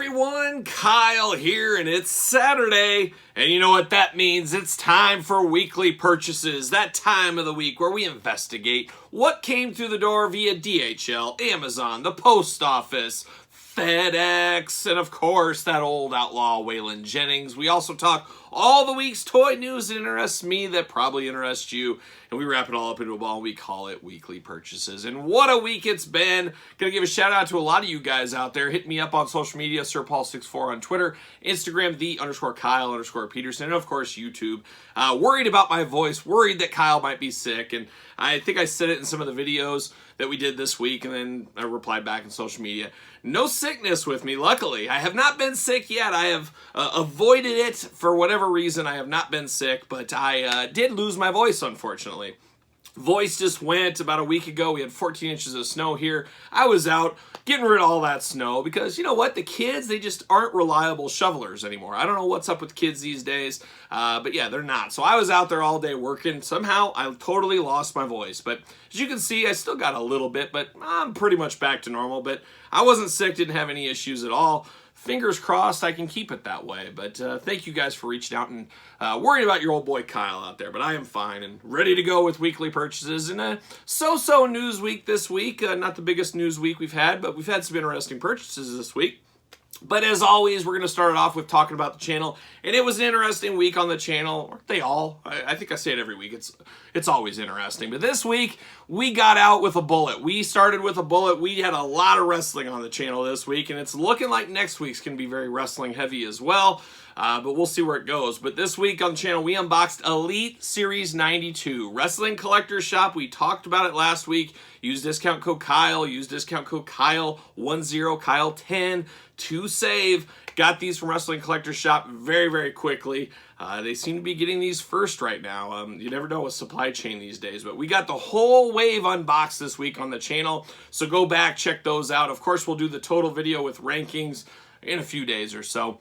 everyone, Kyle here, and it's Saturday, and you know what that means? It's time for weekly purchases, that time of the week where we investigate what came through the door via DHL, Amazon, the post office, FedEx, and of course that old outlaw Waylon Jennings. We also talk all the week's toy news that interests me that probably interests you, and we wrap it all up into a ball and we call it weekly purchases. And what a week it's been. Gonna give a shout out to a lot of you guys out there. Hit me up on social media, SirPaul64 on Twitter, Instagram, _Kyle_Peterson, and of course YouTube. Worried about my voice, worried that Kyle might be sick, and I think I said it in some of the videos that we did this week, and then I replied back in social media. No sickness with me, luckily. I have not been sick yet. I have avoided it for whatever reason. I have not been sick, but I did lose my voice, unfortunately. Voice just went about a week ago. We had 14 inches of snow here. I was out getting rid of all that snow because, you know what, the kids, they just aren't reliable shovelers anymore. I don't know what's up with kids these days, but yeah, they're not. So I was out there all day working. Somehow I totally lost my voice, but as you can see, I still got a little bit, but I'm pretty much back to normal. But I wasn't sick, didn't have any issues at all. Fingers crossed I can keep it that way. But thank you guys for reaching out and worrying about your old boy Kyle out there. But I am fine and ready to go with weekly purchases. And a so-so news week this week. Not the biggest news week we've had, but we've had some interesting purchases this week. But as always, we're going to start it off with talking about the channel. And it was an interesting week on the channel. Aren't they all? I think I say it every week. It's always interesting. But this week, we got out with a bullet. We started with a bullet. We had a lot of wrestling on the channel this week. And it's looking like next week's going to be very wrestling heavy as well. But we'll see where it goes. But this week on the channel, we unboxed Elite Series 92. Wrestling Collector's Shop. We talked about it last week. Use discount code Kyle. Use discount code Kyle10, Kyle10 to save. Got these from Wrestling Collector's Shop very, very quickly. They seem to be getting these first right now. You never know with supply chain these days. But we got the whole wave unboxed this week on the channel. So go back, check those out. Of course, we'll do the total video with rankings in a few days or so.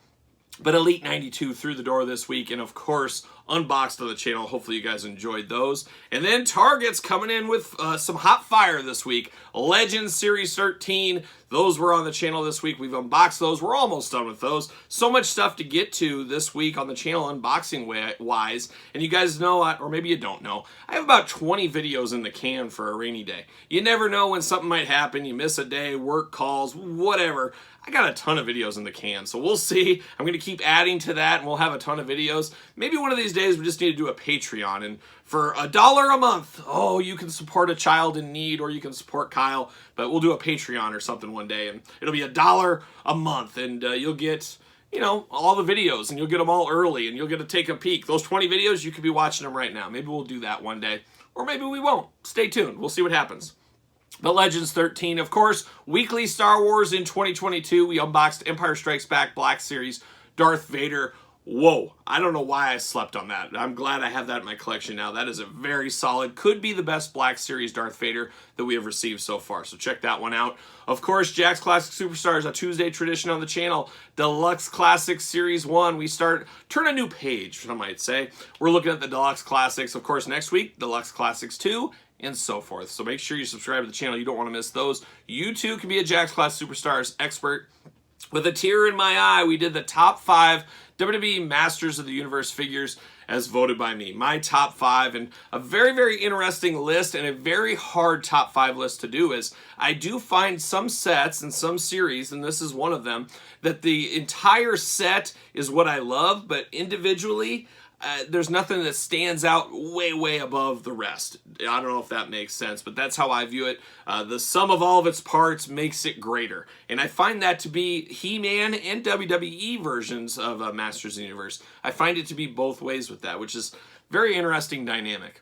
But Elite 92 through the door this week, and of course, unboxed on the channel. Hopefully you guys enjoyed those. And then Target's coming in with some hot fire this week. Legends Series 13, those were on the channel this week. We've unboxed those. We're almost done with those. So much stuff to get to this week on the channel unboxing-wise. And you guys know, or maybe you don't know, I have about 20 videos in the can for a rainy day. You never know when something might happen. You miss a day, work calls, whatever. I got a ton of videos in the can, so we'll see. I'm going to keep adding to that, and we'll have a ton of videos. Maybe one of these days we just need to do a Patreon, and for $1 a month, oh, you can support a child in need, or you can support Kyle, but we'll do a Patreon or something one day, and it'll be $1 a month, and you'll get, you know, all the videos, and you'll get them all early, and you'll get to take a peek. Those 20 videos, you could be watching them right now. Maybe we'll do that one day, or maybe we won't. Stay tuned. We'll see what happens. But Legends 13, of course, weekly Star Wars in 2022. We unboxed Empire Strikes Back Black Series, Darth Vader. Whoa, I don't know why I slept on that. I'm glad I have that in my collection now. That is a very solid, could be the best Black Series Darth Vader that we have received so far. So check that one out. Of course, Jack's Classic Superstars, a Tuesday tradition on the channel. Deluxe Classics Series 1. We turn a new page, I might say. We're looking at the Deluxe Classics. Of course, next week, Deluxe Classics 2. And so forth. So make sure you subscribe to the channel. You don't want to miss those. You too can be a Jack's Class Superstars expert. With a tear in my eye, we did the top 5 WWE Masters of the Universe figures as voted by me. My top 5, and a very, very interesting list and a very hard top 5 list to do is I do find some sets and some series, and this is one of them, that the entire set is what I love, but individually, there's nothing that stands out way, way above the rest. I don't know if that makes sense, but that's how I view it. The sum of all of its parts makes it greater. And I find that to be He-Man and WWE versions of Masters of the Universe. I find it to be both ways with that, which is very interesting dynamic.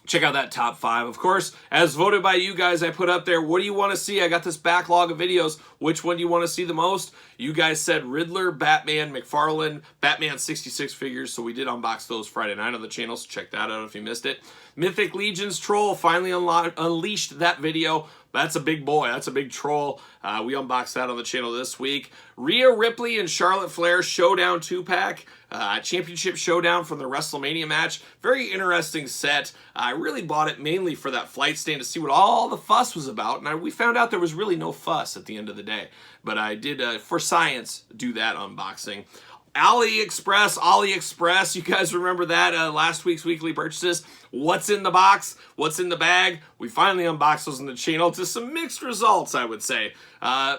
Check out that top 5. Of course, as voted by you guys, I put up there, what do you want to see? I got this backlog of videos. Which one do you want to see the most? You guys said Riddler, Batman, McFarlane, Batman 66 figures, so we did unbox those Friday night on the channel, so check that out if you missed it. Mythic Legions Troll finally unleashed that video. That's a big boy. That's a big troll. We unboxed that on the channel this week. Rhea Ripley and Charlotte Flair Showdown 2-pack. Championship Showdown from the WrestleMania match. Very interesting set. I really bought it mainly for that flight stand to see what all the fuss was about. And we found out there was really no fuss at the end of the day. But I did, for science, do that unboxing. AliExpress, you guys remember that, last week's weekly purchases? What's in the box? What's in the bag? We finally unboxed those on the channel to some mixed results, I would say.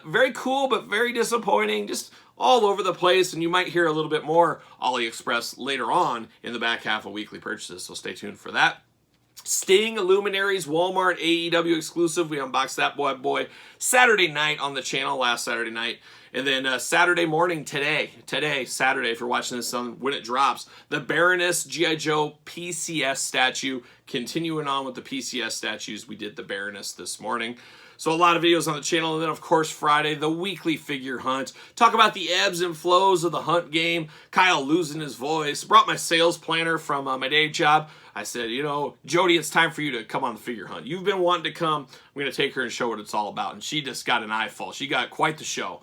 Very cool, but very disappointing, just all over the place, and you might hear a little bit more AliExpress later on in the back half of weekly purchases, so stay tuned for that. Sting Illuminaries Walmart AEW exclusive. We unboxed that boy Saturday night on the channel, last Saturday night. And then Saturday morning, today, Saturday, if you're watching this on when it drops, the Baroness G.I. Joe PCS statue. Continuing on with the PCS statues, we did the Baroness this morning. So a lot of videos on the channel. And then, of course, Friday, the weekly figure hunt. Talk about the ebbs and flows of the hunt game. Kyle losing his voice. Brought my sales planner from my day job. I said, you know, Jody, it's time for you to come on the figure hunt. You've been wanting to come. I'm going to take her and show what it's all about. And she just got an eyeful. She got quite the show.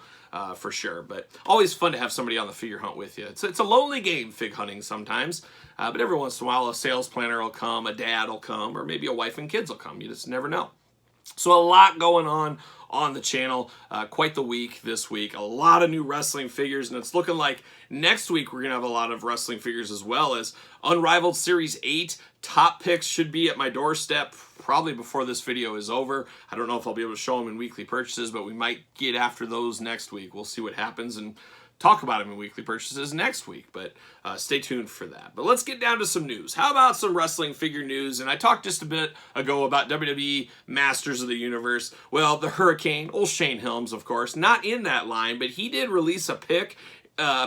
For sure, but always fun to have somebody on the figure hunt with you. It's a lonely game, fig hunting sometimes, but every once in a while a sales planner will come, a dad will come, or maybe a wife and kids will come. You just never know. So a lot going on the channel. Quite the week this week. A lot of new wrestling figures, and it's looking like next week we're going to have a lot of wrestling figures as well, as Unrivaled Series 8 top picks should be at my doorstep probably before this video is over. I don't know if I'll be able to show them in weekly purchases, but we might get after those next week. We'll see what happens and talk about them in weekly purchases next week, but stay tuned for that. But let's get down to some news. How about some wrestling figure news? And I talked just a bit ago about WWE Masters of the Universe. Well, the Hurricane, old Shane Helms, of course, not in that line, but he did release a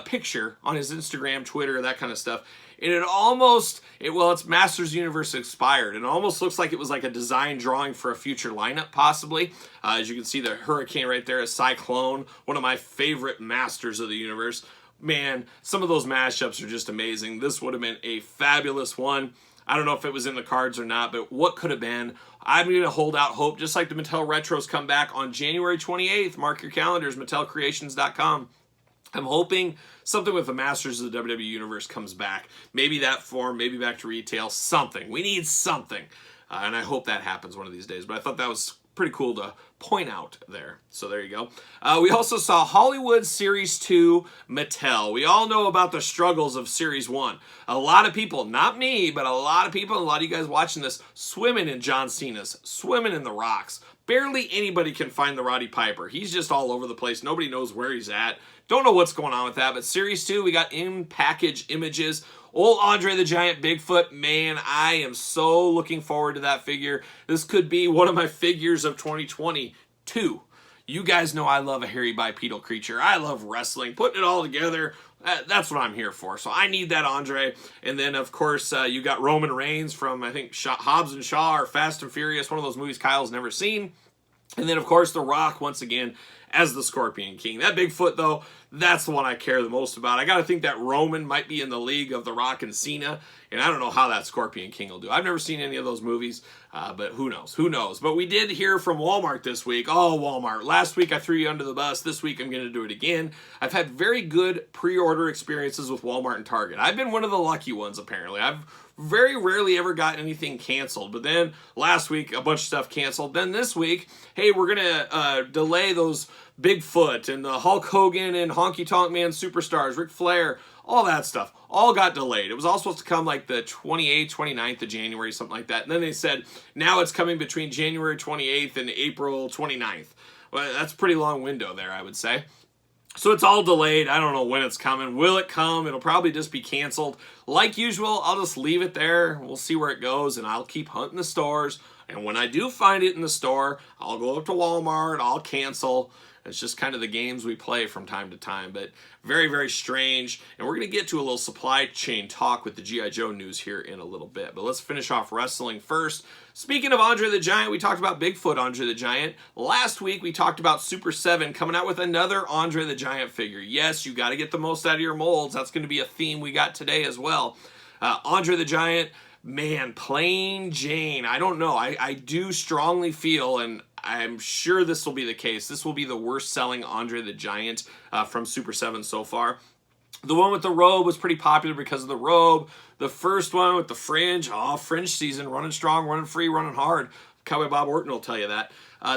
picture on his Instagram, Twitter, that kind of stuff. And it almost, it's Masters Universe expired. It almost looks like it was like a design drawing for a future lineup, possibly. As you can see, the Hurricane right there is Cyclone, one of my favorite Masters of the Universe. Man, some of those mashups are just amazing. This would have been a fabulous one. I don't know if it was in the cards or not, but what could have been? I'm going to hold out hope, just like the Mattel Retros come back on January 28th. Mark your calendars, MattelCreations.com. I'm hoping something with the Masters of the WWE Universe comes back. Maybe that form, maybe back to retail, something. We need something. And I hope that happens one of these days. But I thought that was pretty cool to point out there. So there you go. We also saw Hollywood Series 2 Mattel. We all know about the struggles of Series 1. A lot of people, not me, but a lot of people, a lot of you guys watching this, swimming in John Cena's, swimming in The Rock's. Barely anybody can find the Roddy Piper. He's just all over the place. Nobody knows where he's at. Don't know what's going on with that, but Series 2, we got in-package images. Old Andre the Giant Bigfoot, man, I am so looking forward to that figure. This could be one of my figures of 2022. You guys know I love a hairy bipedal creature. I love wrestling. Putting it all together, that's what I'm here for. So I need that Andre. And then, of course, you got Roman Reigns from, I think, Hobbs and Shaw or Fast and Furious, one of those movies Kyle's never seen. And then, of course, The Rock, once again, as the Scorpion King. That Bigfoot, though, that's the one I care the most about. I got to think that Roman might be in the league of The Rock and Cena, and I don't know how that Scorpion King will do. I've never seen any of those movies, but who knows? Who knows? But we did hear from Walmart this week. Oh, Walmart. Last week I threw you under the bus. This week I'm going to do it again. I've had very good pre-order experiences with Walmart and Target. I've been one of the lucky ones, apparently. I've very rarely ever got anything canceled. But then last week, a bunch of stuff canceled. Then this week, hey, we're going to delay those Bigfoot and the Hulk Hogan and Honky Tonk Man superstars, Ric Flair, all that stuff, all got delayed. It was all supposed to come like the 28th, 29th of January, something like that. And then they said, now it's coming between January 28th and April 29th. Well, that's a pretty long window there, I would say. So it's all delayed. I don't know when it's coming. Will it come? It'll probably just be canceled. Like usual, I'll just leave it there. We'll see where it goes, and I'll keep hunting the stores. And when I do find it in the store, I'll go up to Walmart. I'll cancel. It's just kind of the games we play from time to time, but very, very strange. And we're going to get to a little supply chain talk with the G.I. Joe news here in a little bit. But let's finish off wrestling first. Speaking of Andre the Giant, we talked about Bigfoot Andre the Giant. Last week, we talked about Super 7 coming out with another Andre the Giant figure. Yes, you got to get the most out of your molds. That's going to be a theme we got today as well. Andre the Giant, man, plain Jane. I don't know. I do strongly feel, and I'm sure this will be the case. This will be the worst selling Andre the Giant from Super 7 so far. The one with the robe was pretty popular because of the robe. The first one with the fringe, fringe season, running strong, running free, running hard. Cowboy Bob Orton will tell you that.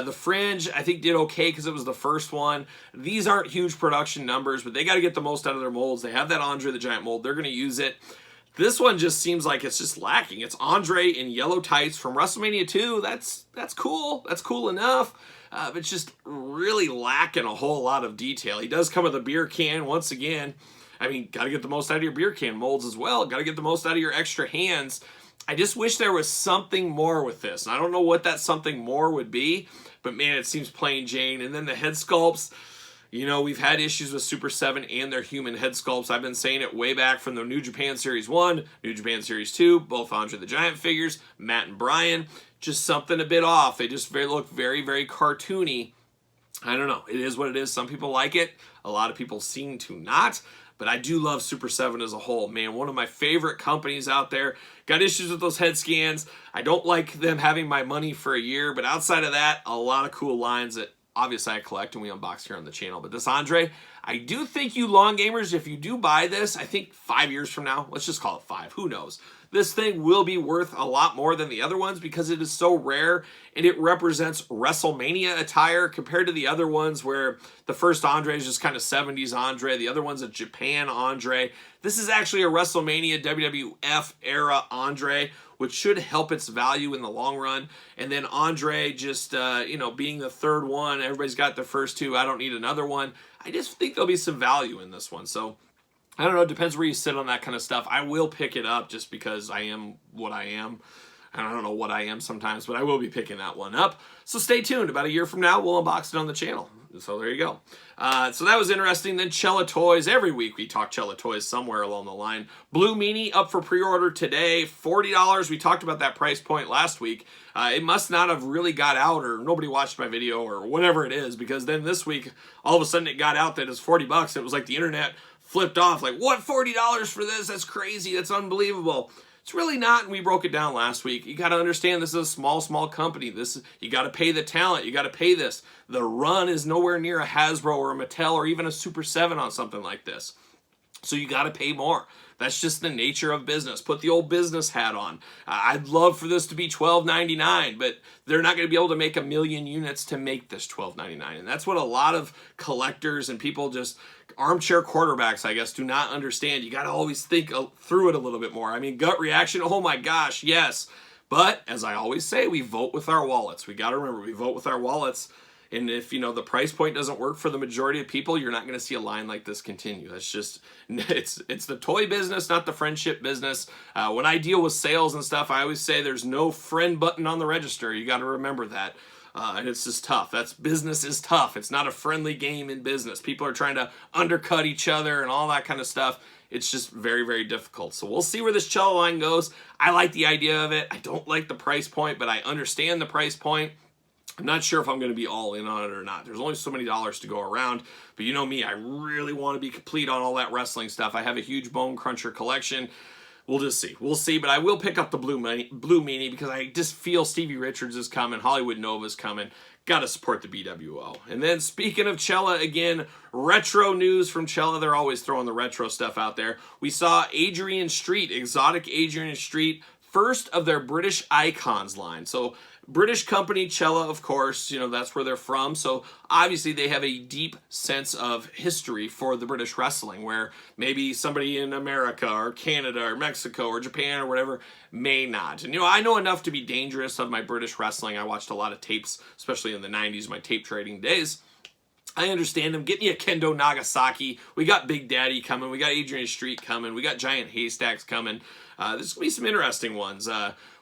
The fringe, I think, did okay because it was the first one. These aren't huge production numbers, but they got to get the most out of their molds. They have that Andre the Giant mold. They're going to use it. This one just seems like it's just lacking. It's Andre in yellow tights from WrestleMania 2. That's cool. That's cool enough. But it's just really lacking a whole lot of detail. He does come with a beer can once again. I mean, got to get the most out of your beer can molds as well. Got to get the most out of your extra hands. I just wish there was something more with this. And I don't know what that something more would be, but man, it seems plain Jane. And then the head sculpts, you know, we've had issues with Super 7 and their human head sculpts. I've been saying it way back from the New Japan Series 1, New Japan Series 2, both Andre the Giant figures, Matt and Brian. Just something a bit off. They just look very, very cartoony. I don't know. It is what it is. Some people like it. A lot of people seem to not. But I do love Super 7 as a whole. Man, one of my favorite companies out there. Got issues with those head scans. I don't like them having my money for a year. But outside of that, a lot of cool lines that obviously I collect and we unbox here on the channel. But this Andre, I do think you long gamers, if you do buy this, I think 5 years from now, let's just call it 5, who knows? This thing will be worth a lot more than the other ones because it is so rare and it represents WrestleMania attire compared to the other ones where the first Andre is just kind of 70s Andre, the other one's a Japan Andre. This is actually a WrestleMania WWF era Andre, which should help its value in the long run. And then Andre just, being the third one, everybody's got their first two, I don't need another one. I just think there'll be some value in this one. So I don't know, it depends where you sit on that kind of stuff. I will pick it up just because I am what I am. And I don't know what I am sometimes, but I will be picking that one up. So stay tuned. About a year from now, we'll unbox it on the channel. So there you go. So that was interesting. Then Cella Toys. Every week we talk Cella Toys somewhere along the line. Blue Meanie up for pre-order today. $40. We talked about that price point last week. It must not have really got out or nobody watched my video or whatever it is, because then this week, all of a sudden it got out that it's $40. It was like the internet flipped off. Like, what, $40 for this? That's crazy. That's unbelievable. It's really not, and we broke it down last week. You got to understand this is a small company. You got to pay the talent. You got to pay this. The run is nowhere near a Hasbro or a Mattel or even a Super 7 on something like this. So you got to pay more. That's just the nature of business. Put the old business hat on. I'd love for this to be $12.99, but they're not going to be able to make 1 million units to make this $12.99. And that's what a lot of collectors and people just armchair quarterbacks, I guess, do not understand. You got to always think through it a little bit more. I mean, gut reaction, oh my gosh, yes. But as I always say, we vote with our wallets. We got to remember, we vote with our wallets. And if, the price point doesn't work for the majority of people, you're not going to see a line like this continue. That's just, it's the toy business, not the friendship business. When I deal with sales and stuff, I always say there's no friend button on the register. You got to remember that. And it's just tough. Business is tough. It's not a friendly game in business. People are trying to undercut each other and all that kind of stuff. It's just very, very difficult. So we'll see where this Cella line goes. I like the idea of it. I don't like the price point, but I understand the price point. I'm not sure if I'm going to be all in on it or not. There's only so many dollars to go around. But you know me, I really want to be complete on all that wrestling stuff. I have a huge Bone Cruncher collection. We'll just see. We'll see, but I will pick up the Blue Meanie because I just feel Stevie Richards is coming. Hollywood Nova's coming. Got to support the BWO. And then speaking of Cella, again, retro news from Cella. They're always throwing the retro stuff out there. We saw Adrian Street, exotic Adrian Street, first of their British Icons line. So British company, Cella, of course, that's where they're from. So obviously they have a deep sense of history for the British wrestling, where maybe somebody in America or Canada or Mexico or Japan or whatever may not. And, I know enough to be dangerous of my British wrestling. I watched a lot of tapes, especially in the 90s, my tape trading days. I understand them. Get me a Kendo Nagasaki. We got Big Daddy coming. We got Adrian Street coming. We got Giant Haystacks coming. There's going to be some interesting ones.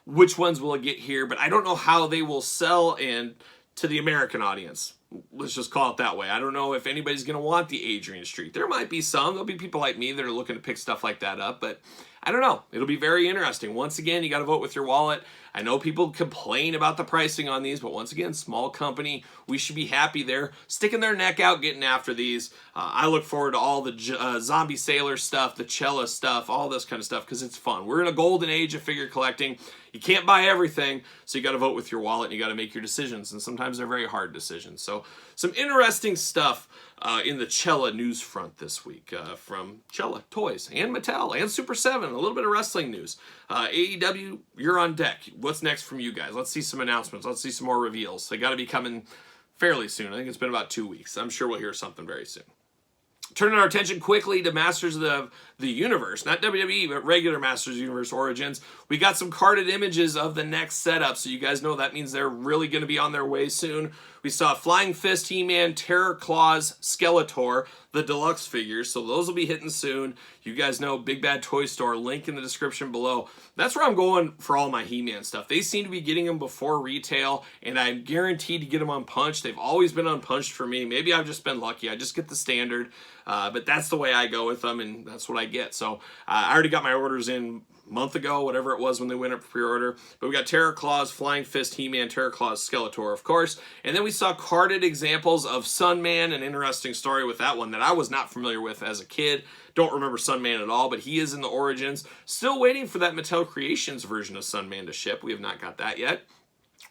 Which ones will it get here? But I don't know how they will sell and to the American audience. Let's just call it that way. I don't know if anybody's going to want the Adrian Street. There might be some. There'll be people like me that are looking to pick stuff like that up. But I don't know. It'll be very interesting. Once again, you got to vote with your wallet. I know people complain about the pricing on these, but once again, small company, we should be happy they're sticking their neck out getting after these. I look forward to all the Zombie Sailor stuff, the Cella stuff, all this kind of stuff, because it's fun. We're in a golden age of figure collecting. You can't buy everything, so you got to vote with your wallet, and you got to make your decisions, and sometimes they're very hard decisions. So some interesting stuff in the Cella news front this week from Cella Toys and Mattel and Super 7. A little bit of wrestling news. AEW, you're on deck. What's next from you guys? Let's see some announcements. Let's see some more reveals. They got to be coming fairly soon. I think it's been about 2 weeks. I'm sure we'll hear something very soon. Turning our attention quickly to Masters of the Universe, not WWE, but regular Masters of the Universe Origins. We got some carded images of the next setup, so you guys know that means they're really going to be on their way soon. We saw Flying Fist, He-Man, Terror Claws, Skeletor, the deluxe figures, so those will be hitting soon. You guys know Big Bad Toy Store, link in the description below. That's where I'm going for all my He-Man stuff. They seem to be getting them before retail, and I'm guaranteed to get them unpunched. They've always been unpunched for me. Maybe I've just been lucky. I just get the standard, but that's the way I go with them, and that's what I get. So I already got my orders in month ago, whatever it was when they went up for pre-order. But we got Terror Claws, Flying Fist, He-Man, Terror Claws, Skeletor, of course. And then we saw carded examples of Sunman, an interesting story with that one that I was not familiar with as a kid. Don't remember Sunman at all, but he is in the Origins. Still waiting for that Mattel Creations version of Sunman to ship. We have not got that yet.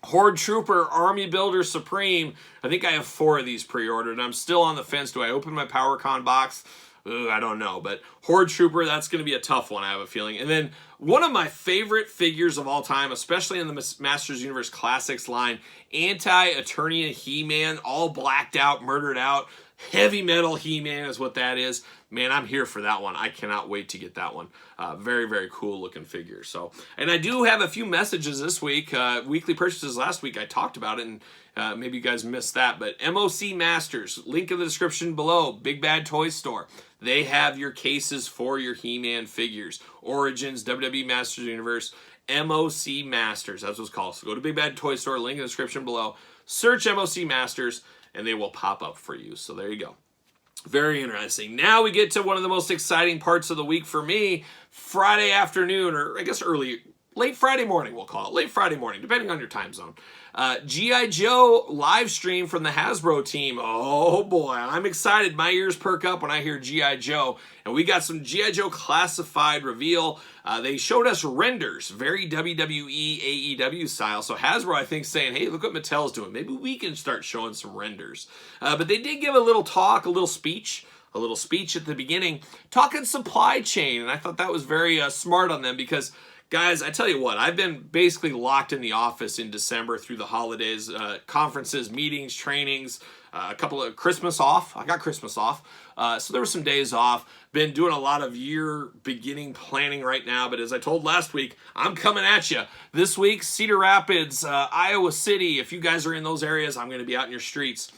Horde Trooper, Army Builder Supreme. I think I have 4 of these pre-ordered, and I'm still on the fence. Do I open my PowerCon box? I don't know, but Horde Trooper, that's going to be a tough one, I have a feeling. And then one of my favorite figures of all time, especially in the Masters Universe Classics line, Anti-Eternian He-Man, all blacked out, murdered out. Heavy metal He-Man is what that is. Man, I'm here for that one. I cannot wait to get that one. Very, very cool looking figure. So, and I do have a few messages this week. Weekly purchases last week, I talked about it, and maybe you guys missed that. But MOC Masters, link in the description below. Big Bad Toy Store. They have your cases for your He-Man figures. Origins, WWE Masters Universe, MOC Masters. That's what it's called. So go to Big Bad Toy Store, link in the description below. Search MOC Masters, and they will pop up for you. So there you go. Very interesting. Now we get to one of the most exciting parts of the week for me. Friday afternoon, or I guess late Friday morning, we'll call it. Late Friday morning, depending on your time zone. G.I. Joe live stream from the Hasbro team. Oh boy, I'm excited. My ears perk up when I hear G.I. Joe. And we got some G.I. Joe classified reveal. They showed us renders, very WWE, AEW style. So Hasbro, I think, saying, hey, look what Mattel's doing. Maybe we can start showing some renders. But they did give a little talk, a little speech at the beginning, talking supply chain. And I thought that was very smart on them because, guys, I tell you what, I've been basically locked in the office in December through the holidays, conferences, meetings, trainings, a couple of Christmas off. I got Christmas off. So there were some days off. Been doing a lot of year beginning planning right now. But as I told last week, I'm coming at you. This week, Cedar Rapids, Iowa City. If you guys are in those areas, I'm going to be out in your streets.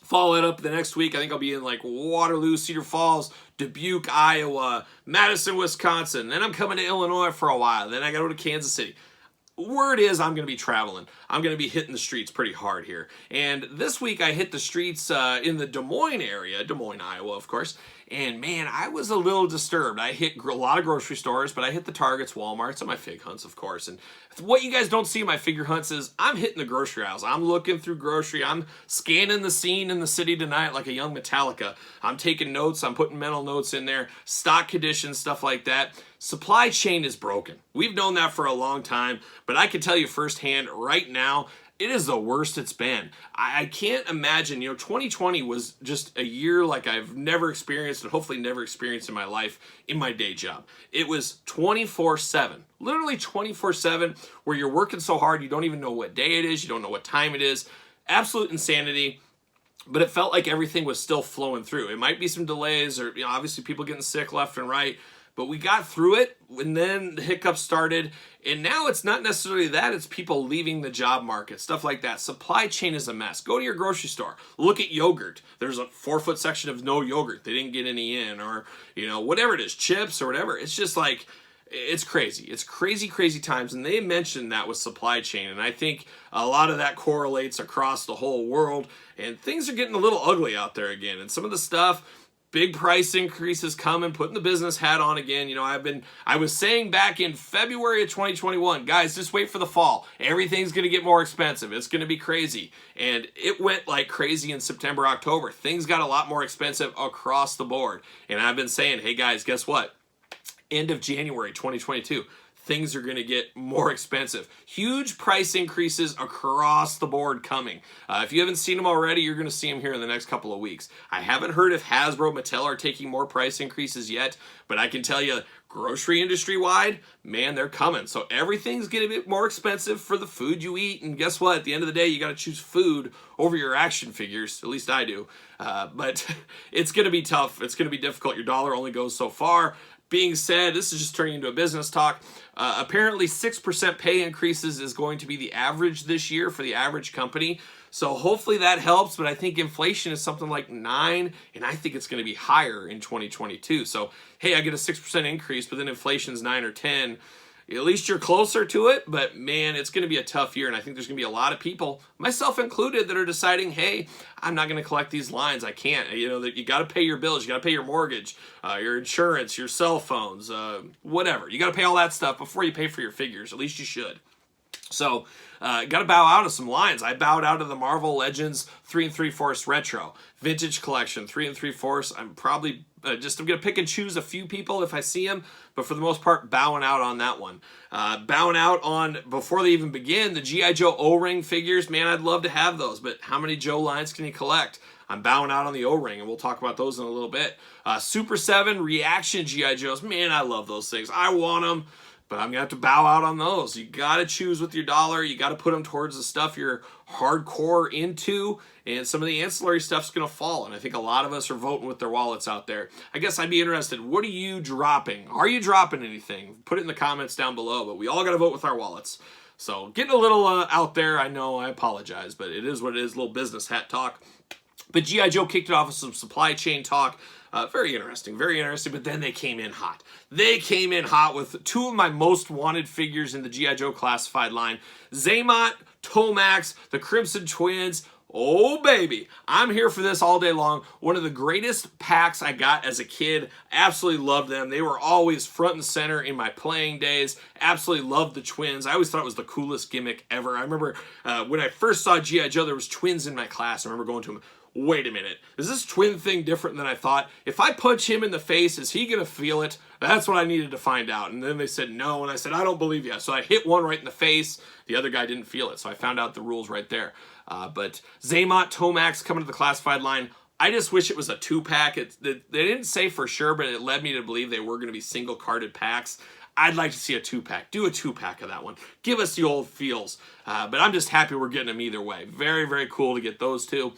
Follow it up the next week. I think I'll be in like Waterloo, Cedar Falls, Dubuque, Iowa, Madison, Wisconsin. Then I'm coming to Illinois for a while. Then I got to go to Kansas City. Word is I'm going to be traveling. I'm going to be hitting the streets pretty hard here. And this week I hit the streets in the Des Moines area, Des Moines, Iowa, of course. And man, I was a little disturbed. I hit a lot of grocery stores, but I hit the Targets, Walmarts, and my fig hunts, of course. And what you guys don't see in my figure hunts is I'm hitting the grocery aisles. I'm looking through grocery. I'm scanning the scene in the city tonight like a young Metallica. I'm taking notes. I'm putting mental notes in there. Stock conditions, stuff like that. Supply chain is broken. We've known that for a long time, but I can tell you firsthand right now, it is the worst it's been. I can't imagine, 2020 was just a year like I've never experienced and hopefully never experienced in my life in my day job. It was 24/7, literally 24/7, where you're working so hard you don't even know what day it is, you don't know what time it is. Absolute insanity. But it felt like everything was still flowing through. It might be some delays or obviously people getting sick left and right. But we got through it, and then the hiccups started, and now it's not necessarily that, it's people leaving the job market, stuff like that. Supply chain is a mess. Go to your grocery store. Look at yogurt. There's a 4-foot section of no yogurt. They didn't get any in, or, whatever it is, chips or whatever. It's just like, it's crazy. It's crazy, crazy times, and they mentioned that with supply chain, and I think a lot of that correlates across the whole world, and things are getting a little ugly out there again, and some of the stuff, big price increases coming, putting the business hat on again. You know, I was saying back in February of 2021, guys, just wait for the fall. Everything's going to get more expensive. It's going to be crazy. And it went like crazy in September, October. Things got a lot more expensive across the board. And I've been saying, hey guys, guess what? End of January 2022. Things are going to get more expensive. Huge price increases across the board coming. If you haven't seen them already, you're going to see them here in the next couple of weeks. I haven't heard if Hasbro, Mattel are taking more price increases yet, but I can tell you, grocery industry wide, man, they're coming. So everything's getting a bit more expensive for the food you eat. And guess what? At the end of the day, you got to choose food over your action figures. At least I do. But it's going to be tough. It's going to be difficult. Your dollar only goes so far. Being said, this is just turning into a business talk. Apparently 6% pay increases is going to be the average this year for the average company. So hopefully that helps, but I think inflation is something like 9, and I think it's going to be higher in 2022. So, hey, I get a 6% increase, but then inflation's 9 or 10. At least you're closer to it, but man, it's going to be a tough year, and I think there's going to be a lot of people, myself included, that are deciding, hey, I'm not going to collect these lines. I can't. You know, that you got to pay your bills, you got to pay your mortgage, your insurance, your cell phones, whatever. You got to pay all that stuff before you pay for your figures. At least you should. So, got to bow out of some lines. I bowed out of the Marvel Legends 3 3/4 Retro Vintage Collection 3 3/4. I'm probably I'm going to pick and choose a few people if I see them, but for the most part, bowing out on that one. Bowing out on, before they even begin, the G.I. Joe O-Ring figures. Man, I'd love to have those, but how many Joe lines can you collect? I'm bowing out on the O-Ring, and we'll talk about those in a little bit. Super 7 Reaction G.I. Joes. Man, I love those things. I want them. But I'm going to have to bow out on those. You got to choose with your dollar. You got to put them towards the stuff you're hardcore into. And some of the ancillary stuff's going to fall. And I think a lot of us are voting with their wallets out there. I guess I'd be interested. What are you dropping? Are you dropping anything? Put it in the comments down below. But we all got to vote with our wallets. So getting a little out there. I know. I apologize. But it is what it is. A little business hat talk. But G.I. Joe kicked it off with some supply chain talk. Very interesting, but then they came in hot. They came in hot with two of my most wanted figures in the G.I. Joe classified line. Xamot, Tomax, the Crimson Twins. Oh, baby. I'm here for this all day long. One of the greatest packs I got as a kid. Absolutely loved them. They were always front and center in my playing days. Absolutely loved the twins. I always thought it was the coolest gimmick ever. I remember when I first saw G.I. Joe, there was twins in my class. I remember going to them. Wait a minute, is this twin thing different than I thought? If I punch him in the face, is he going to feel it? That's what I needed to find out. And then they said no, and I said, I don't believe you. So I hit one right in the face. The other guy didn't feel it, so I found out the rules right there. But Xamot, Tomax coming to the classified line. I just wish it was a 2-pack. They didn't say for sure, but it led me to believe they were going to be single-carded packs. I'd like to see a 2-pack. Do a 2-pack of that one. Give us the old feels. But I'm just happy we're getting them either way. Very, very cool to get those two.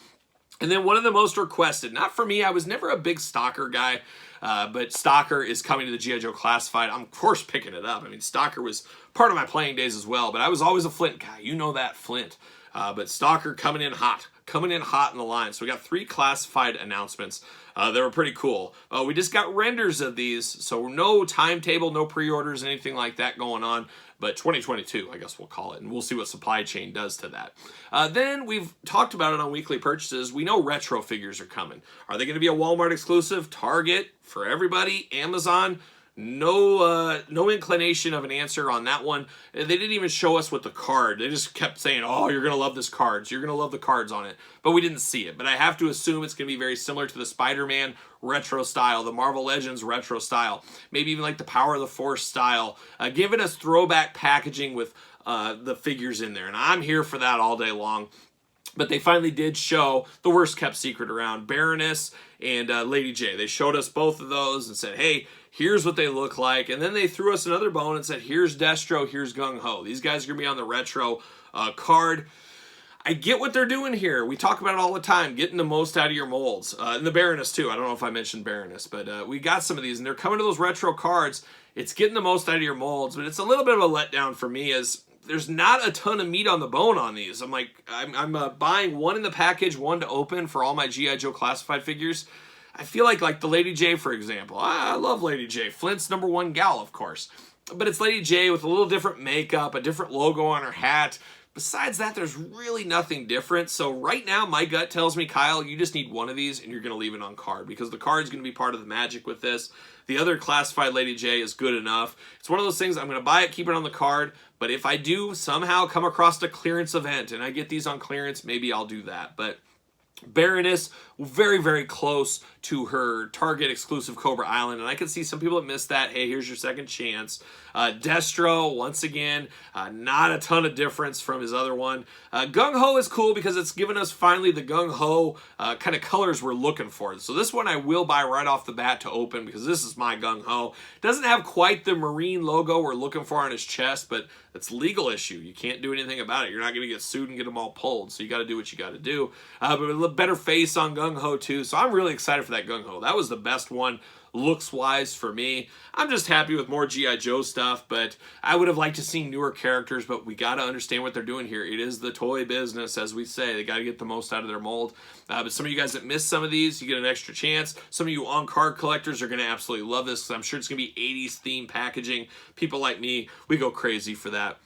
And then one of the most requested, not for me, I was never a big Stalker guy, but Stalker is coming to the G.I. Joe Classified. I'm, of course, picking it up. I mean, Stalker was part of my playing days as well, but I was always a Flint guy. You know that, Flint. But Stalker coming in hot in the line. So we got 3 classified announcements. They were pretty cool. We just got renders of these, so no timetable, no pre-orders, anything like that going on. But 2022, I guess we'll call it, and we'll see what supply chain does to that. Then we've talked about it on weekly purchases. We know retro figures are coming. Are they going to be a Walmart exclusive? Target? For everybody? Amazon? No inclination of an answer on that one. They didn't even show us with the card. They just kept saying, oh, you're going to love this card. So you're going to love the cards on it. But we didn't see it. But I have to assume it's going to be very similar to the Spider-Man retro style, the Marvel Legends retro style, maybe even like the Power of the Force style, giving us throwback packaging with the figures in there. And I'm here for that all day long. But they finally did show the worst kept secret around, Baroness and Lady J. They showed us both of those and said, hey, here's what they look like. And then they threw us another bone and said, here's Destro, here's Gung Ho. These guys are going to be on the retro card. I get what they're doing here. We talk about it all the time, getting the most out of your molds. And the Baroness, too. I don't know if I mentioned Baroness, but we got some of these, and they're coming to those retro cards. It's getting the most out of your molds, but it's a little bit of a letdown for me as there's not a ton of meat on the bone on these. I'm like, I'm buying one in the package, one to open for all my G.I. Joe classified figures. I feel like the Lady J, for example. I love Lady J. Flint's #1 gal, of course. But it's Lady J with a little different makeup, a different logo on her hat. Besides that, there's really nothing different. So right now, my gut tells me, Kyle, you just need one of these and you're going to leave it on card because the card is going to be part of the magic with this. The other classified Lady J is good enough. It's one of those things, I'm going to buy it, keep it on the card, but if I do somehow come across a clearance event and I get these on clearance, maybe I'll do that. But Baroness, very, very close to her Target exclusive Cobra Island, and I can see some people that missed that. Hey, here's your second chance. Destro, once again, not a ton of difference from his other one. Gung Ho is cool because it's given us finally the Gung Ho kind of colors we're looking for. So this one I will buy right off the bat to open because this is my Gung Ho. Doesn't have quite the Marine logo we're looking for on his chest, but it's legal issue. You can't do anything about it. You're not going to get sued and get them all pulled, so you got to do what you got to do. But a better face on Gung Ho too, so I'm really excited for that Gung Ho. That was the best one looks-wise for me. I'm just happy with more G.I. Joe stuff, but I would have liked to see newer characters, but we got to understand what they're doing here. It is the toy business, as we say. They got to get the most out of their mold. But some of you guys that missed some of these, you get an extra chance. Some of you on-card collectors are going to absolutely love this, because I'm sure it's going to be 80s theme packaging. People like me, we go crazy for that.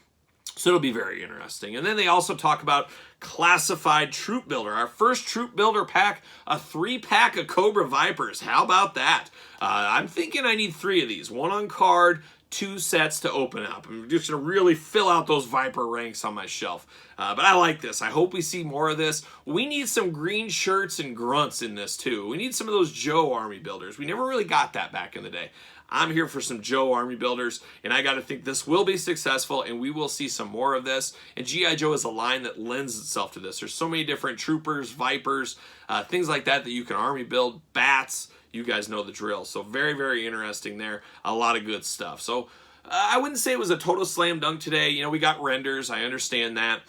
So it'll be very interesting. And then they also talk about classified troop builder. Our first troop builder pack, a 3-pack of Cobra Vipers. How about that? I'm thinking I need 3 of these. 1 on card, 2 sets to open up. I'm just going to really fill out those Viper ranks on my shelf. But I like this. I hope we see more of this. We need some green shirts and grunts in this too. We need some of those Joe Army builders. We never really got that back in the day. I'm here for some Joe Army builders, and I got to think this will be successful, and we will see some more of this. And G.I. Joe is a line that lends itself to this. There's so many different troopers, Vipers, things like that that you can Army build, bats. You guys know the drill. So very, very interesting there. A lot of good stuff. So I wouldn't say it was a total slam dunk today. You know, we got renders. I understand that.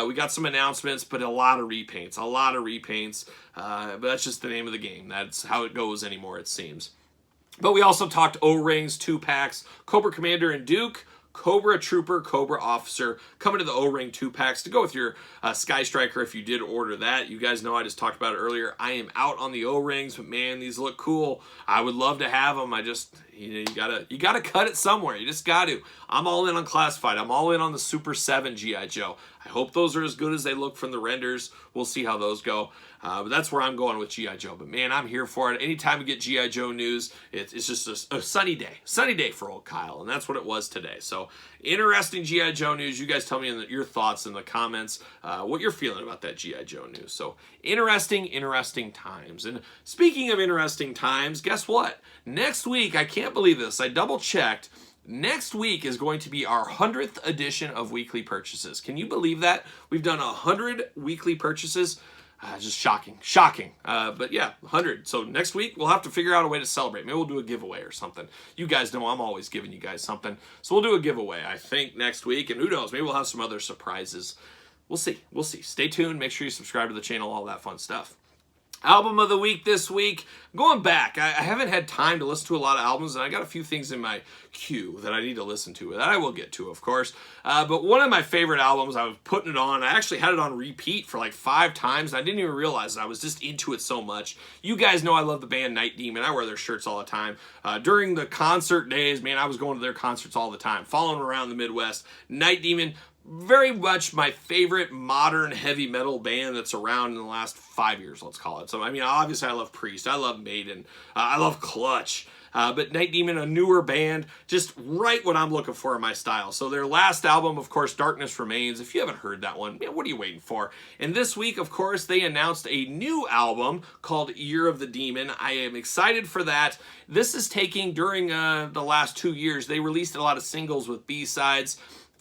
We got some announcements, but a lot of repaints. A lot of repaints. But that's just the name of the game. That's how it goes anymore, it seems. But we also talked O-rings, 2-packs, Cobra Commander and Duke, Cobra Trooper, Cobra Officer, coming to the O-ring 2-packs to go with your Sky Striker if you did order that. You guys know I just talked about it earlier. I am out on the O-rings, but man, these look cool. I would love to have them. I just, you gotta cut it somewhere. You just got to. I'm all in on classified. I'm all in on the Super 7 G.I. Joe. I hope those are as good as they look from the renders. We'll see how those go. But that's where I'm going with G.I. Joe. But man, I'm here for it. Anytime we get G.I. Joe news, it's just a sunny day. Sunny day for old Kyle. And that's what it was today. So interesting G.I. Joe news. You guys tell me your thoughts in the comments, what you're feeling about that G.I. Joe news. So interesting times. And speaking of interesting times, guess what? Next week, I can't believe this. I double checked. Next week is going to be our 100th edition of weekly purchases. Can you believe that? We've done 100 weekly purchases. Just shocking. But yeah, 100. So next week, we'll have to figure out a way to celebrate. Maybe we'll do a giveaway or something. You guys know I'm always giving you guys something. So we'll do a giveaway, I think, next week. And who knows, maybe we'll have some other surprises. We'll see. Stay tuned. Make sure you subscribe to the channel, all that fun stuff. Album of the week this week. Going back, I haven't had time to listen to a lot of albums, and I got a few things in my queue that I need to listen to, that I will get to, of course. But one of my favorite albums, I was putting it on. I actually had it on repeat for like 5 times, and I didn't even realize it. I was just into it so much. You guys know I love the band Night Demon. I wear their shirts all the time. During the concert days, man, I was going to their concerts all the time, following around the Midwest. Night Demon, very much my favorite modern heavy metal band that's around in the last 5 years, let's call it. So, I mean, obviously I love Priest, I love Maiden, I love Clutch, but Night Demon, a newer band, just right what I'm looking for in my style. So their last album, of course, Darkness Remains. If you haven't heard that one, man, what are you waiting for? And this week, of course, they announced a new album called Year of the Demon. I am excited for that. This is taking, during the last 2 years, they released a lot of singles with B-sides,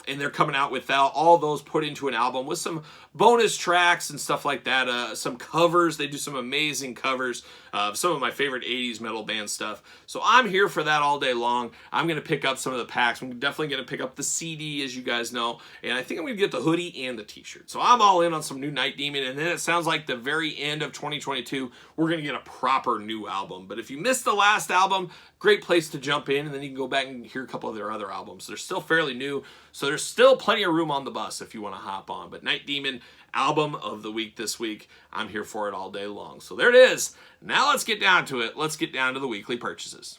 and they're coming out with all those put into an album with some bonus tracks and stuff like that, some covers. They do some amazing covers of some of my favorite 80s metal band stuff. So I'm here for that all day long. I'm going to pick up some of the packs. I'm definitely going to pick up the CD, as you guys know, and I think I'm going to get the hoodie and the t-shirt. So I'm all in on some new Night Demon, and then it sounds like the very end of 2022, we're going to get a proper new album. But if you missed the last album, great place to jump in, and then you can go back and hear a couple of their other albums. They're still fairly new, so there's still plenty of room on the bus if you want to hop on. But Night Demon, album of the week this week. I'm here for it all day long. So there it is. Now let's get down to it. Let's get down to the weekly purchases.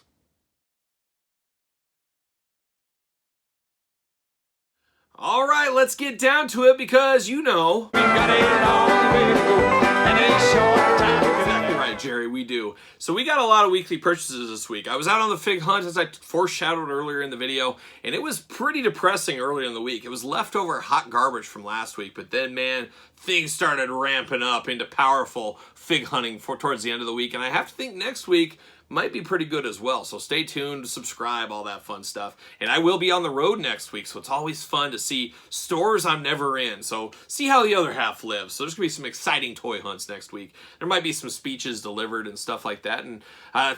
All right, let's get down to it because you know we got a long way to go and a short time. Exactly right, Jerry, we do. So we got a lot of weekly purchases this week. I was out on the fig hunt, as I foreshadowed earlier in the video, and it was pretty depressing earlier in the week. It was leftover hot garbage from last week, but then, man, things started ramping up into powerful fig hunting towards the end of the week, and I have to think next week might be pretty good as well. So stay tuned, subscribe, all that fun stuff. And I will be on the road next week, so it's always fun to see stores I'm never in. So see how the other half lives. So there's going to be some exciting toy hunts next week. There might be some speeches delivered and stuff like that. And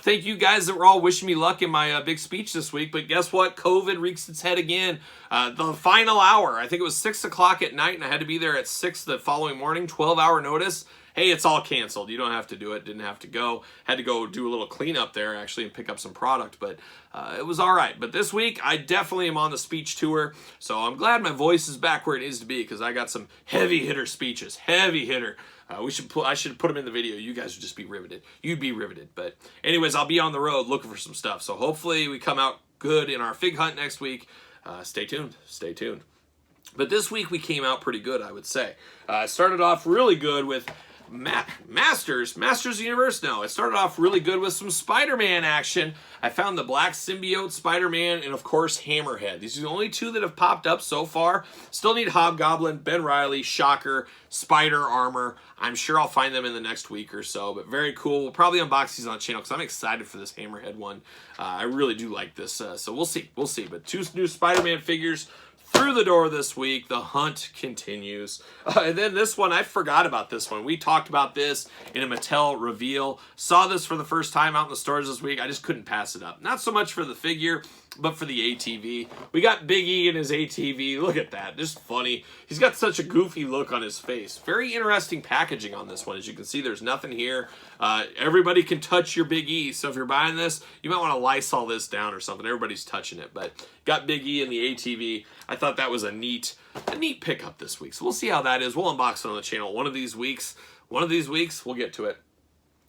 thank you guys that were all wishing me luck in my big speech this week. But guess what? COVID reeks its head again. The final hour, I think it was 6 o'clock at night, and I had to be there at 6 the following morning, 12-hour notice. Hey, it's all canceled. You don't have to do it. Didn't have to go. Had to go do a little cleanup there, actually, and pick up some product. But it was all right. But this week, I definitely am on the speech tour. So I'm glad my voice is back where it needs to be because I got some heavy hitter speeches. Heavy hitter. I should put them in the video. You guys would just be riveted. You'd be riveted. But anyways, I'll be on the road looking for some stuff. So hopefully we come out good in our fig hunt next week. Stay tuned. Stay tuned. But this week we came out pretty good, I would say. I started off really good with Masters Universe. No, it started off really good with some Spider-Man action. I found the Black Symbiote Spider-Man and, of course, Hammerhead. These are the only two that have popped up so far. Still need Hobgoblin, Ben Reilly, Shocker, Spider Armor. I'm sure I'll find them in the next week or so, but very cool. We'll probably unbox these on the channel because I'm excited for this Hammerhead one. I really do like this, so we'll see. We'll see. But two new Spider-Man figures through the door this week. The hunt continues. And then this one, I forgot about this one. We talked about this in a Mattel reveal. Saw this for the first time out in the stores this week. I just couldn't pass it up. Not so much for the figure, but for the ATV. We got Big E in his ATV. Look at that. Just funny. He's got such a goofy look on his face. Very interesting packaging on this one. As you can see, there's nothing here. Everybody can touch your Big E. So if you're buying this, you might want to Lysol this down or something. Everybody's touching it. But got Big E in the ATV. I thought that was a neat pickup this week. So we'll see how that is. We'll unbox it on the channel one of these weeks. One of these weeks, we'll get to it.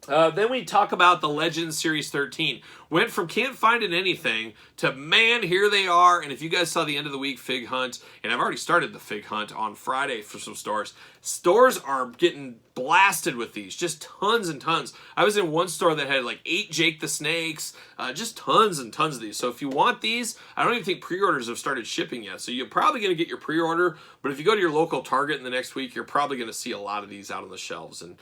Then we talk about the Legends Series 13. Went from can't find it anything to, man, here they are. And if you guys saw the end of the week fig hunt, and I've already started the fig hunt on Friday for some stores. Stores are getting blasted with these. Just tons and tons. I was in one store that had like 8 Jake the Snakes. Just tons and tons of these. So if you want these, I don't even think pre-orders have started shipping yet. So you're probably going to get your pre-order. But if you go to your local Target in the next week, you're probably going to see a lot of these out on the shelves. And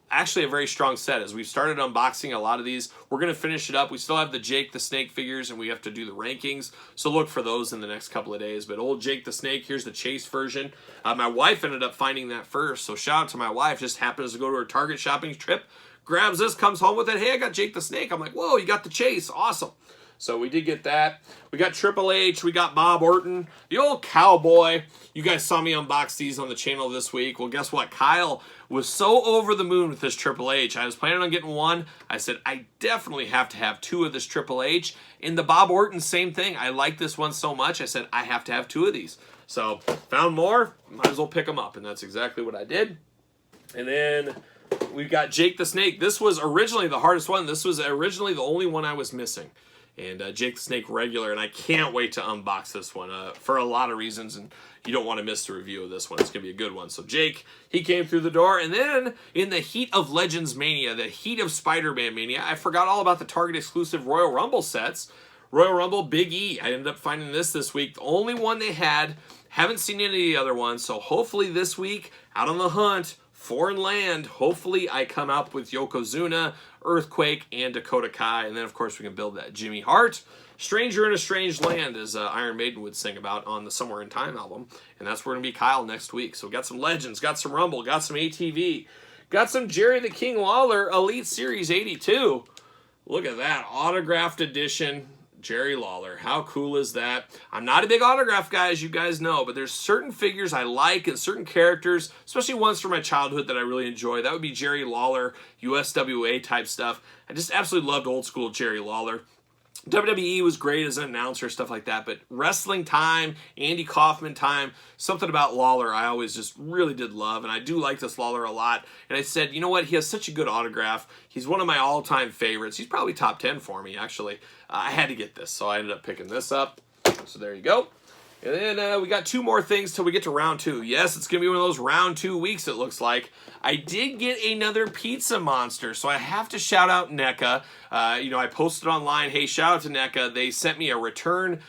actually a very strong set. As we've started unboxing a lot of these, we're going to finish it up. We still have the Jake the Snake figures, and we have to do the rankings, so look for those in the next couple of days. But old Jake the Snake, here's the Chase version. My wife ended up finding that first, so shout out to my wife. Just happens to go to her Target shopping trip, grabs this, comes home with it. Hey, I got Jake the Snake. I'm like, whoa, you got the Chase. Awesome. So we did get that. We got Triple H. We got Bob Orton. The old cowboy. You guys saw me unbox these on the channel this week. Well, guess what? Kyle was so over the moon with this Triple H. I was planning on getting one. I said, I definitely have to have 2 of this Triple H. In the Bob Orton, same thing. I like this one so much. I said, I have to have 2 of these. So found more. Might as well pick them up. And that's exactly what I did. And then we've got Jake the Snake. This was originally the hardest one. This was originally the only one I was missing. And Jake the Snake regular, and I can't wait to unbox this one for a lot of reasons, and you don't want to miss the review of this one. It's going to be a good one. So Jake, he came through the door, and then in the heat of Legends Mania, the heat of Spider-Man Mania, I forgot all about the Target exclusive Royal Rumble sets. Royal Rumble Big E. I ended up finding this week. The only one they had. Haven't seen any of the other ones, so hopefully this week, out on the hunt, foreign land, hopefully I come up with Yokozuna, Earthquake, and Dakota Kai. And then, of course, we can build that Jimmy Hart. Stranger in a Strange Land, as Iron Maiden would sing about on the Somewhere in Time album. And that's where we're going to be Kyle next week. So we got some Legends, got some Rumble, got some ATV, got some Jerry the King Lawler Elite Series 82. Look at that. Autographed edition. Jerry Lawler. How cool is that? I'm not a big autograph guy, as you guys know, but there's certain figures I like and certain characters, especially ones from my childhood that I really enjoy. That would be Jerry Lawler, USWA type stuff. I just absolutely loved old school Jerry Lawler. WWE was great as an announcer, stuff like that, but wrestling time, Andy Kaufman time, something about Lawler I always just really did love, and I do like this Lawler a lot. And I said, you know what, he has such a good autograph. He's one of my all-time favorites. He's probably top 10 for me, actually. I had to get this, so I ended up picking this up. So there you go. And then we got 2 more things till we get to round 2. Yes, it's going to be one of those round 2 weeks, it looks like. I did get another pizza monster, so I have to shout out NECA. I posted online, hey, shout out to NECA. They sent me a return,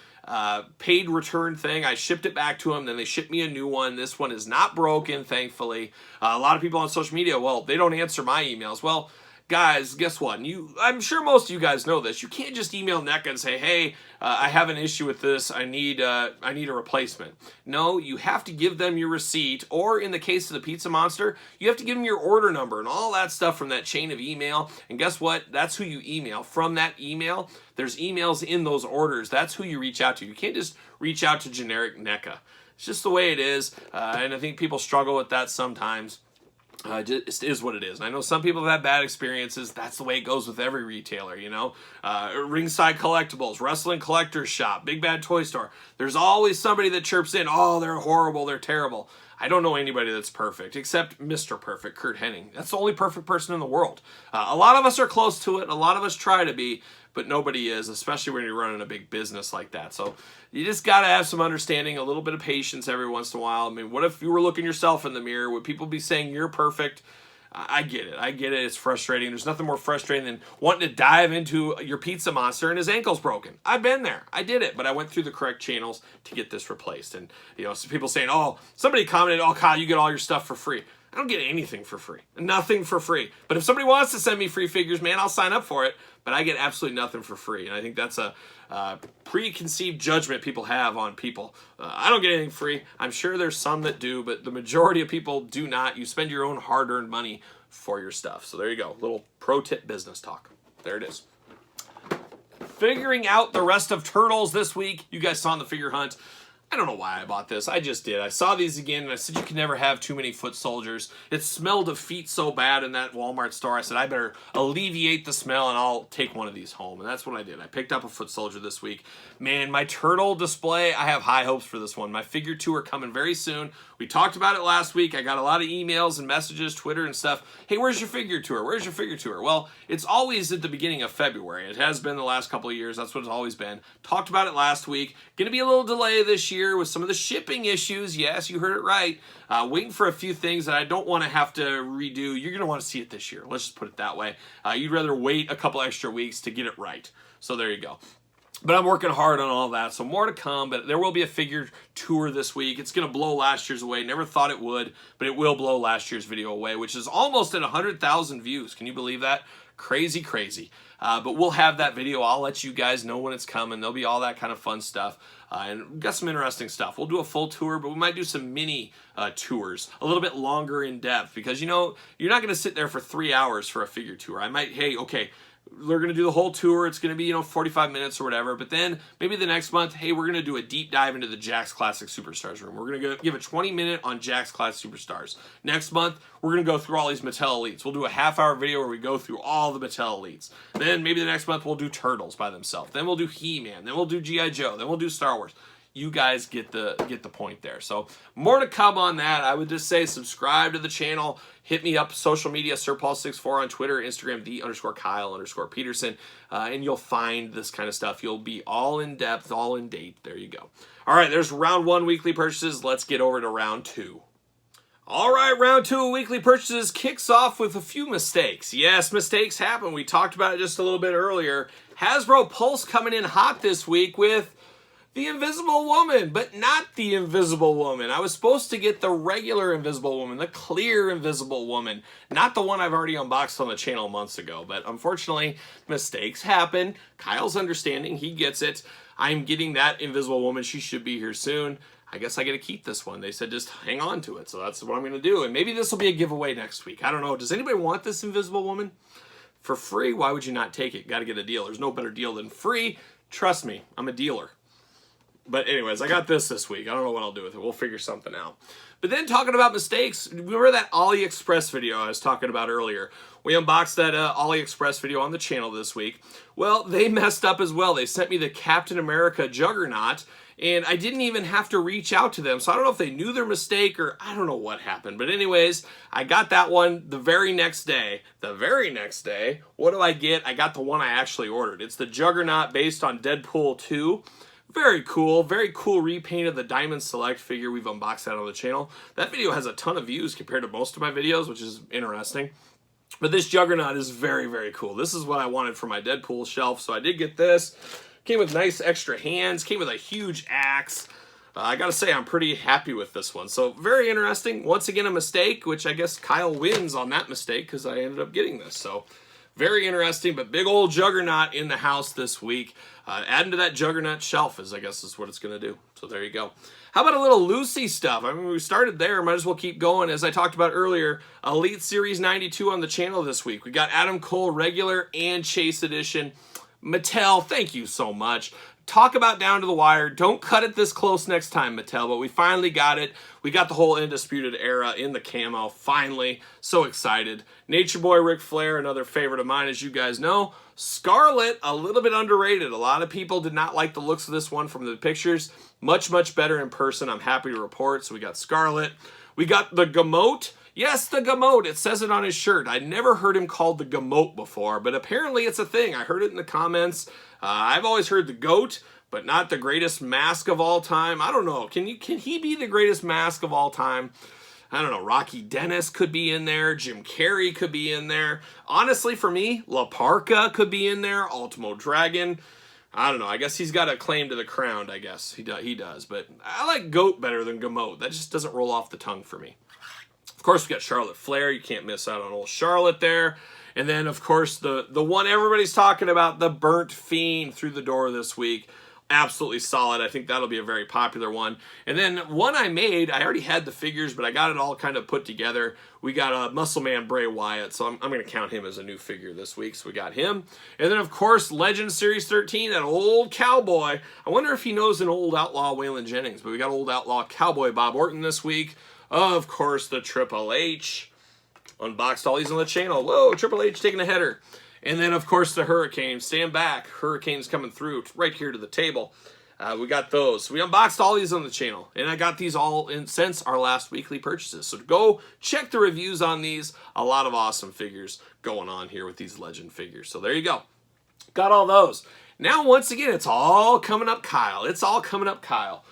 paid return thing. I shipped it back to them, then they shipped me a new one. This one is not broken, thankfully. A lot of people on social media, well, they don't answer my emails. Well, guys, guess what? I'm sure most of you guys know this. You can't just email NECA and say, hey, I have an issue with this. I need a replacement. No, you have to give them your receipt, or in the case of the Pizza Monster, you have to give them your order number and all that stuff from that chain of email. And guess what? That's who you email. From that email, there's emails in those orders. That's who you reach out to. You can't just reach out to generic NECA. It's just the way it is, and I think people struggle with that sometimes. Just is what it is. And I know some people have had bad experiences. That's the way it goes with every retailer, Ringside Collectibles, Wrestling Collectors Shop, Big Bad Toy Store. There's always somebody that chirps in, oh, they're horrible, they're terrible. I don't know anybody that's perfect, except Mr. Perfect, Kurt Hennig. That's the only perfect person in the world. A lot of us are close to it. A lot of us try to be, but nobody is, especially when you're running a big business like that. So you just got to have some understanding, a little bit of patience every once in a while. I mean, what if you were looking yourself in the mirror? Would people be saying you're perfect? I get it. It's frustrating. There's nothing more frustrating than wanting to dive into your Pizza Monster and his ankle's broken. I've been there. I did it, but I went through the correct channels to get this replaced. And, some people saying, oh, somebody commented, oh, Kyle, you get all your stuff for free. I don't get anything for free. Nothing for free. But if somebody wants to send me free figures, man, I'll sign up for it. But I get absolutely nothing for free. And I think that's a preconceived judgment people have on people. I don't get anything free. I'm sure there's some that do, but the majority of people do not. You spend your own hard-earned money for your stuff. So there you go. Little pro tip business talk. There it is. Figuring out the rest of Turtles this week. You guys saw in the figure hunt. I don't know why I bought this. I just did. I saw these again, and I said, you can never have too many foot soldiers. It smelled of feet so bad in that Walmart store. I said, I better alleviate the smell, and I'll take one of these home. And that's what I did. I picked up a foot soldier this week. Man, my turtle display, I have high hopes for this one. My figure 2 are coming very soon. We talked about it last week. I got a lot of emails and messages, Twitter and stuff. Hey, where's your figure tour? Where's your figure tour? Well, it's always at the beginning of February. It has been the last couple of years. That's what it's always been. Talked about it last week. Going to be a little delay this year with some of the shipping issues. Yes, you heard it right. Waiting for a few things that I don't want to have to redo. You're going to want to see it this year. Let's just put it that way. You'd rather wait a couple extra weeks to get it right. So there you go. But I'm working hard on all that, so more to come. But there will be a figure tour this week. It's going to blow last year's away. Never thought it would, but it will blow last year's video away, which is almost at 100,000 views. Can you believe that? Crazy, crazy. But we'll have that video. I'll let you guys know when it's coming. There'll be all that kind of fun stuff. And we've got some interesting stuff. We'll do a full tour, but we might do some mini tours, a little bit longer in depth, because, you're not going to sit there for 3 hours for a figure tour. I might, hey, okay, we're going to do the whole tour. It's going to be, 45 minutes or whatever. But then maybe the next month, hey, we're going to do a deep dive into the Jakks Classic Superstars room. We're going to give a 20-minute on Jakks Classic Superstars. Next month, we're going to go through all these Mattel Elites. We'll do a half-hour video where we go through all the Mattel Elites. Then maybe the next month, we'll do Turtles by themselves. Then we'll do He-Man. Then we'll do G.I. Joe. Then we'll do Star Wars. You guys get the point there. So more to come on that. I would just say subscribe to the channel. Hit me up, social media, SirPaul64 on Twitter, Instagram, _Kyle_Peterson, and you'll find this kind of stuff. You'll be all in depth, all in date. There you go. All right, there's round 1 weekly purchases. Let's get over to round 2. All right, round 2 weekly purchases kicks off with a few mistakes. Yes, mistakes happen. We talked about it just a little bit earlier. Hasbro Pulse coming in hot this week with the Invisible Woman, but not the Invisible Woman. I was supposed to get the regular Invisible Woman, the clear Invisible Woman, not the one I've already unboxed on the channel months ago. But unfortunately, mistakes happen. Kyle's understanding. He gets it. I'm getting that Invisible Woman. She should be here soon. I guess I get to keep this one. They said just hang on to it. So that's what I'm going to do. And maybe this will be a giveaway next week. I don't know. Does anybody want this Invisible Woman? For free? Why would you not take it? Got to get a deal. There's no better deal than free. Trust me, I'm a dealer. But anyways, I got this week. I don't know what I'll do with it. We'll figure something out. But then talking about mistakes, remember that AliExpress video I was talking about earlier? We unboxed that AliExpress video on the channel this week. Well, they messed up as well. They sent me the Captain America Juggernaut, and I didn't even have to reach out to them. So I don't know if they knew their mistake or I don't know what happened. But anyways, I got that one the very next day. The very next day, what do I get? I got the one I actually ordered. It's the Juggernaut based on Deadpool 2. very cool repaint of the Diamond Select figure. We've unboxed that on the channel. That video has a ton of views compared to most of my videos, which is interesting. But this Juggernaut is very, very cool. This is what I wanted for my Deadpool shelf, so I did get this. Came with nice extra hands, came with a huge axe. I gotta say, I'm pretty happy with this one. So, very interesting. Once again, a mistake, which I guess Kyle wins on that mistake because I ended up getting this. So, very interesting, but big old Juggernaut in the house this week. Adding to that Juggernaut shelf I guess is what it's gonna do. So, there you go. How about a little Lucy stuff? I mean, we started there. Might as well keep going. As I talked about earlier, Elite Series 92 on the channel this week. We got Adam Cole Regular and Chase Edition. Mattel, thank you so much. Talk about down to the wire. Don't cut it this close next time, Mattel, but we finally got it. We got the whole Undisputed Era in the camo, finally. So excited. Nature Boy Ric Flair, another favorite of mine, as you guys know. Scarlet, a little bit underrated. A lot of people did not like the looks of this one from the pictures. Much, much better in person, I'm happy to report. So we got Scarlet. We got the Gamote. Yes, the Gamote. It says it on his shirt. I'd never heard him called the Gamote before, but apparently it's a thing. I heard it in the comments. I've always heard the Goat, but not the greatest mask of all time. I don't know. Can he be the greatest mask of all time? I don't know. Rocky Dennis could be in there. Jim Carrey could be in there. Honestly, for me, La Parka could be in there. Ultimo Dragon. I don't know. I guess he's got a claim to the crown, I guess. He does. But I like Goat better than Gamote. That just doesn't roll off the tongue for me. Of course, we got Charlotte Flair. You can't miss out on old Charlotte there. And then, of course, the one everybody's talking about, the Burnt Fiend through the door this week. Absolutely solid. I think that'll be a very popular one. And then one I made, I already had the figures, but I got it all kind of put together. We got a Muscle Man Bray Wyatt, so I'm going to count him as a new figure this week. So we got him. And then, of course, Legend Series 13, that old cowboy. I wonder if he knows an old outlaw Waylon Jennings, but we got old outlaw cowboy Bob Orton this week. Of course, the Triple H. Unboxed all these on the channel. Whoa, Triple H taking a header. And then, of course, the Hurricane. Stand back. Hurricane's coming through right here to the table. We got those. We unboxed all these on the channel. And I got these all since our last weekly purchases. So go check the reviews on these. A lot of awesome figures going on here with these Legend figures. So there you go. Got all those. Now, once again, it's all coming up Kyle. It's all coming up Kyle.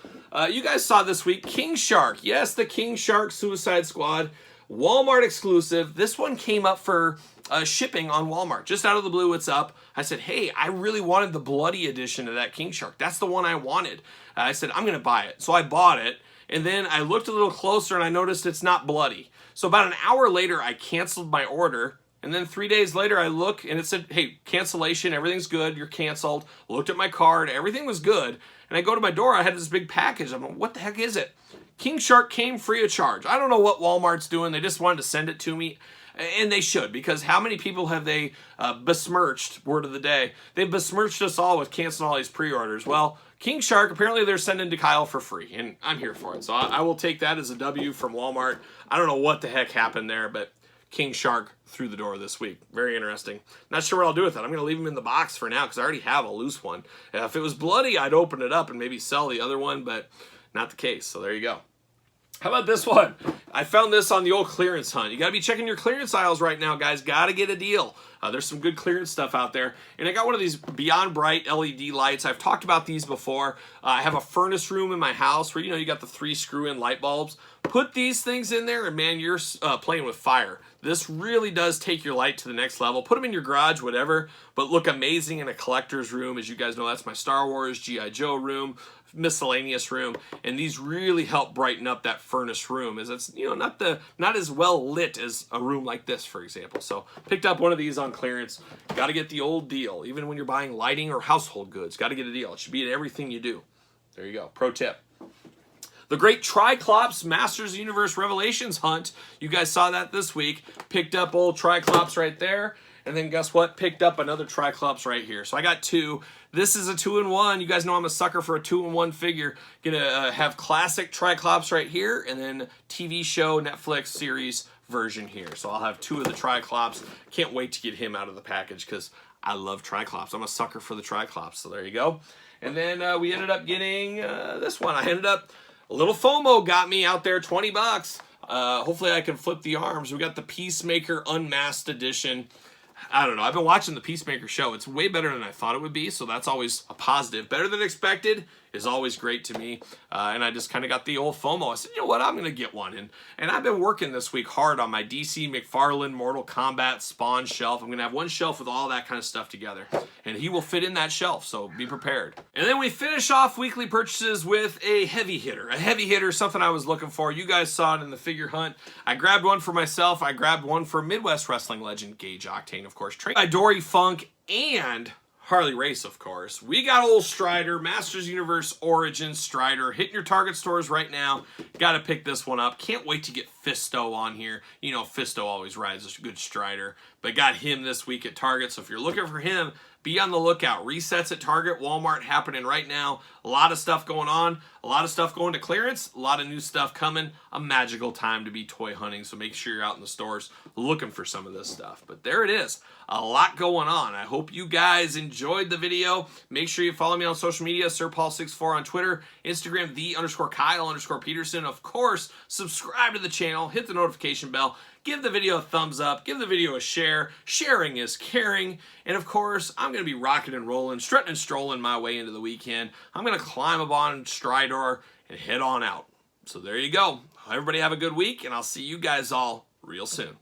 You guys saw this week, King Shark. Yes, the King Shark Suicide Squad. Walmart exclusive. This one came up for shipping on Walmart. Just out of the blue, it's up. I said, hey, I really wanted the bloody edition of that King Shark. That's the one I wanted. I said, I'm going to buy it. So I bought it. And then I looked a little closer and I noticed it's not bloody. So about an hour later, I canceled my order. And then 3 days later, I look and it said, hey, cancellation, everything's good, you're canceled. Looked at my card, everything was good. And I go to my door, I had this big package. I'm like, what the heck is it? King Shark came free of charge. I don't know what Walmart's doing. They just wanted to send it to me. And they should, because how many people have they besmirched, word of the day? They've besmirched us all with canceling all these pre-orders. Well, King Shark, apparently they're sending to Kyle for free, and I'm here for it. So I will take that as a W from Walmart. I don't know what the heck happened there, but King Shark through the door this week. Very interesting. Not sure what I'll do with it. I'm going to leave him in the box for now because I already have a loose one. If it was bloody, I'd open it up and maybe sell the other one, but not the case. So there you go. How about this one? I found this on the old clearance hunt. You got to be checking your clearance aisles right now, guys. Got to get a deal. There's some good clearance stuff out there. And I got one of these Beyond Bright LED lights. I've talked about these before. I have a furnace room in my house where, you got the 3 screw-in light bulbs. Put these things in there and, man, you're playing with fire. This really does take your light to the next level. Put them in your garage, whatever, but look amazing in a collector's room. As you guys know, that's my Star Wars, G.I. Joe room, miscellaneous room, and these really help brighten up that furnace room, as it's not as well lit as a room like this, for example. So picked up one of these on clearance. Got to get the old deal, even when you're buying lighting or household goods. Got to get a deal. It should be in everything you do. There you go. Pro tip. The great Triclops Masters of the Universe Revelations hunt. You guys saw that this week. Picked up old Triclops right there. And then guess what? Picked up another Triclops right here. So I got 2. This is a 2-in-1. You guys know I'm a sucker for a 2-in-1 figure. Gonna have classic Triclops right here, and then TV show Netflix series version here. So I'll have 2 of the Triclops. Can't wait to get him out of the package because I love Triclops. I'm a sucker for the Triclops. So there you go. And then we ended up getting this one. A little FOMO got me out there, 20 bucks. Hopefully I can flip the arms. We got the Peacemaker Unmasked Edition. I don't know. I've been watching the Peacemaker show. It's way better than I thought it would be, so that's always a positive. Better than expected is always great to me. And I just kind of got the old FOMO. I said, you know what, I'm going to get one. And I've been working this week hard on my DC McFarlane Mortal Kombat Spawn shelf. I'm going to have one shelf with all that kind of stuff together. And he will fit in that shelf, so be prepared. And then we finish off weekly purchases with a heavy hitter. A heavy hitter, something I was looking for. You guys saw it in the figure hunt. I grabbed one for myself. I grabbed one for Midwest Wrestling legend Gage Octane, of course, trained by Dory Funk and Harley Race, of course. We got old Strider, Masters Universe Origin Strider, hitting your Target stores right now. Got to pick this one up. Can't wait to get Fisto on here. You know, Fisto always rides a good Strider, but got him this week at Target. So if you're looking for him, be on the lookout. Resets at Target, Walmart happening right now. A lot of stuff going on. A lot of stuff going to clearance. A lot of new stuff coming. A magical time to be toy hunting. So make sure you're out in the stores looking for some of this stuff. But there it is. A lot going on. I hope you guys enjoyed the video. Make sure you follow me on social media. SirPaul64 on Twitter. Instagram, _Kyle_Peterson. Of course, subscribe to the channel. Hit the notification bell. Give the video a thumbs up. Give the video a share. Sharing is caring. And of course, I'm going to be rocking and rolling, strutting and strolling my way into the weekend. I'm going to climb up on Stridor and head on out. So there you go. Everybody have a good week, and I'll see you guys all real soon.